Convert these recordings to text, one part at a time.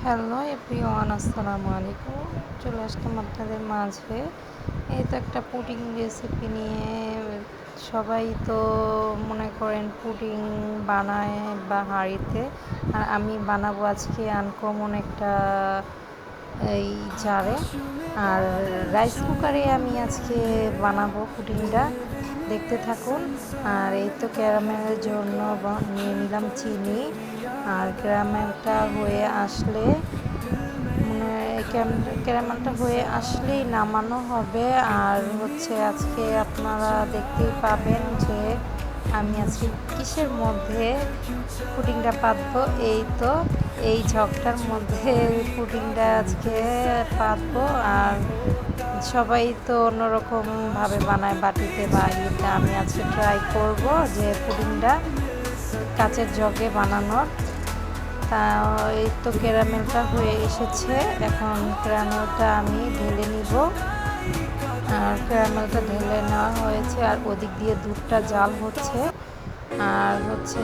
Hello everyone, আসসালামু আলাইকুম। চলে আসলাম আপনাদের মাঝে। এই তো একটা পুডিং রেসিপি নিয়ে। সবাই তো মনে করেন পুডিং বানায় বা হাঁড়িতে, আর আমি বানাবো আজকে আনকমন একটা এই জারে আর রাইস কুকারে আমি আজকে বানাবো পুডিংটা। দেখতে থাকুন। আর এই তো ক্যারামেলের জন্য নিয়ে নিলাম চিনি। আর ক্যারামেলটা হয়ে আসলে মানে ক্যারামেলটা হয়ে আসলেই নামানো হবে। আর হচ্ছে আজকে আপনারা দেখতেই পাবেন যে আমি আজকে কিসের মধ্যে পুডিংটা পাতবো। এই তো এই ঝকটার মধ্যে পুডিংটা আজকে পাতবো। আর সবাই তো অন্যরকমভাবে বানায় বাটিতে বা ইয়েতে, আমি আজকে ট্রাই করব যে পুডিংটা কাচের জগে বানানোর। তা এই তো ক্যারামেলটা হয়ে এসেছে। এখন ক্যারামেলটা আমি ঢেলে নিব। আর ক্যারামেলটা ঢেলে নেওয়া হয়েছে, আর ওদিক দিয়ে দুধটা জাল হচ্ছে। আর হচ্ছে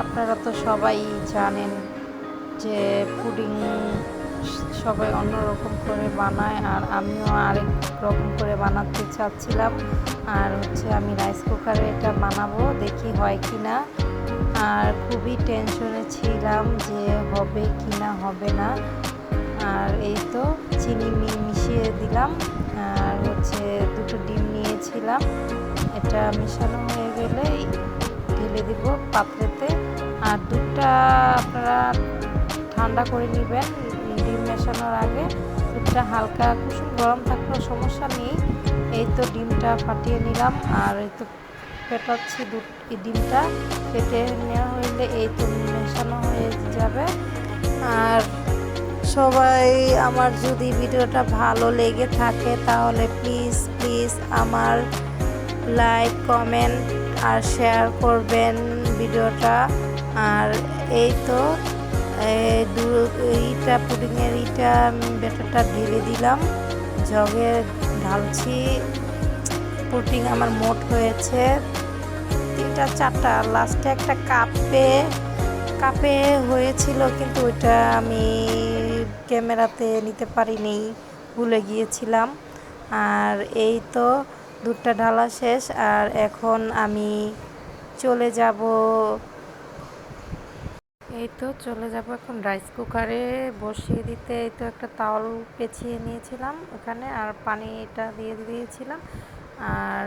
আপনারা তো সবাই জানেন যে পুডিং সবাই অন্য রকম করে বানায়, আর আমিও আরেক রকম করে বানাতে চাচ্ছিলাম। আর হচ্ছে আমি রাইস কুকারে এটা বানাবো, দেখি হয় কি না। আর খুবই টেনশনে ছিলাম যে হবে কি না হবে না। আর এই তো চিনি মিশিয়ে দিলাম। আর হচ্ছে দুটো ডিম নিয়েছিলাম, এটা মেশানো হয়ে গেলেই ঢেলে দিব পাত্রেতে। আর দুধটা আপনারা ঠান্ডা করে নেবেন ডিম মেশানোর আগে। দুধটা হালকা কুসুম গরম থাকলেও সমস্যা নেই। এই তো ডিমটা ফাটিয়ে নিলাম। আর এই তো ফেটাচ্ছি ডিমটা ফেটে নেওয়া হইলে এই তো মেশানো হয়ে যাবে। আর সবাই আমার যদি ভিডিওটা ভালো লেগে থাকে তাহলে প্লিজ প্লিজ আমার লাইক কমেন্ট আর শেয়ার করবেন ভিডিওটা। আর এই তো এইটা পুডিংয়ের ব্যাটারটা ঢেলে দিলাম, জগে ঢালছি। পুডিং আমার মোট হয়েছে 3-4টা, লাস্টে একটা কাপে হয়েছিল, কিন্তু ওইটা আমি ক্যামেরাতে নিতে পারিনি, ভুলে গিয়েছিলাম। আর এই তো দুধটা ঢালা শেষ। আর এখন আমি চলে যাব এখন রাইস কুকারে বসিয়ে দিতে। এই তো একটা তাওয়াল পেঁচিয়ে নিয়েছিলাম ওখানে, আর পানিটা দিয়ে দিয়েছিলাম, আর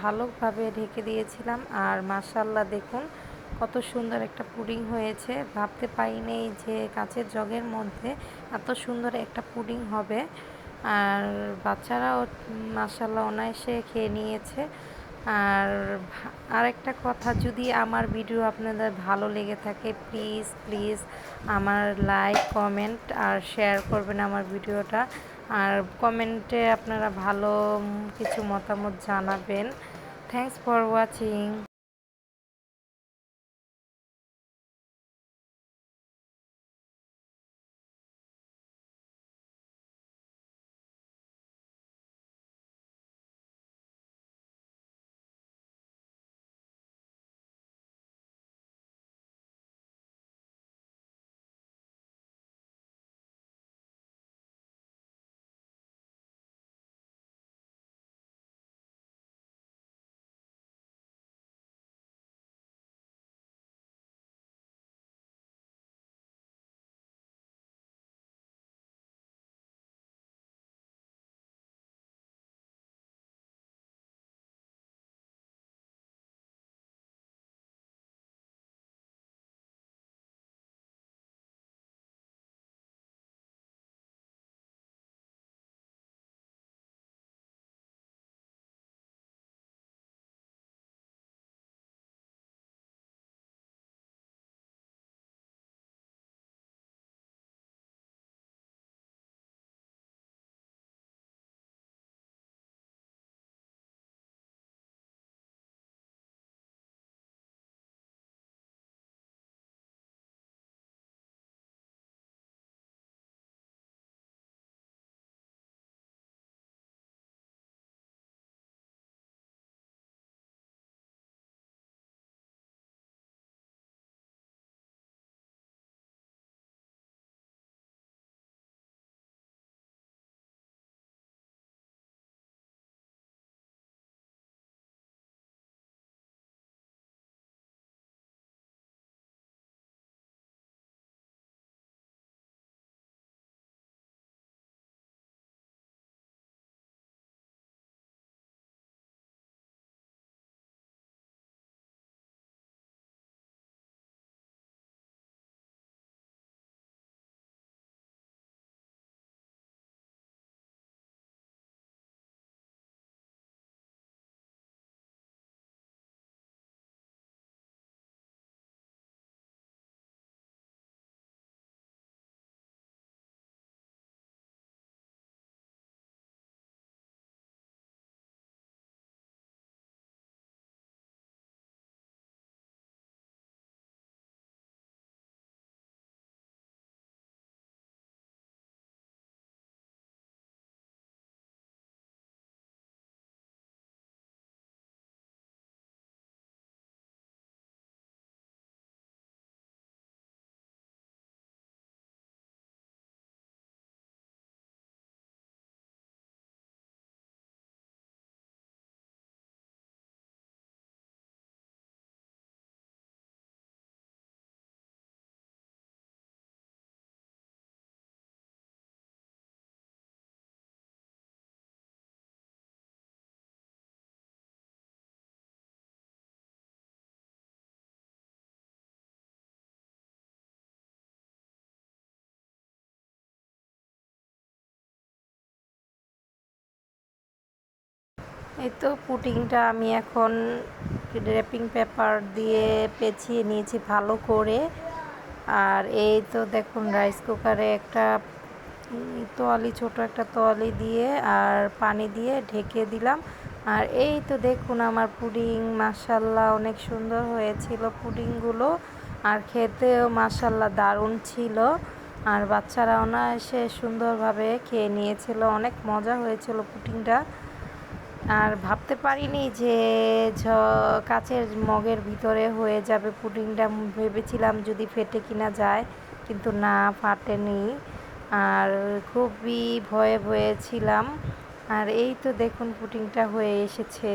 ভালোভাবে ঢেকে দিয়েছিলাম। আর মাশাআল্লাহ দেখুন কত সুন্দর একটা পুডিং হয়েছে। ভাবতে পারিনি যে কাঁচের জগের মধ্যে এত সুন্দর একটা পুডিং হবে। আর বাচ্চারাও মাশাআল্লাহ অনায়াসে খেয়ে নিয়েছে। আর আরেকটা কথা, যদি আমার ভিডিও আপনাদের ভালো লেগে থাকে প্লিজ প্লিজ আমার লাইক কমেন্ট আর শেয়ার করবেন আমার ভিডিওটা। আর কমেন্টে আপনারা ভালো কিছু মতামত জানাবেন। Thanks for watching. এই তো পুডিংটা আমি এখন র্যাপিং পেপার দিয়ে পেঁচিয়ে নিয়েছি ভালো করে। আর এই তো দেখুন রাইস কুকারে একটা তোয়ালি, ছোট একটা তোয়ালি দিয়ে আর পানি দিয়ে ঢেকে দিলাম। আর এই তো দেখুন আমার পুডিং মাশাল্লাহ অনেক সুন্দর হয়েছিল পুডিংগুলো, আর খেতেও মাশাল্লাহ দারুণ ছিল। আর বাচ্চারা অনায়াসে সুন্দরভাবে খেয়ে নিয়েছিল, অনেক মজা হয়েছিল পুডিংটা। আর ভাবতে পারিনি যে কাচের মগের ভিতরে হয়ে যাবে পুডিংটা, ভেবেছিলাম যদি ফেটে কিনা যায়, কিন্তু না, ফাটেনি। আর খুবই ভয়ে ভয়ে ছিলাম। আর এই তো দেখুন পুডিংটা হয়ে এসেছে।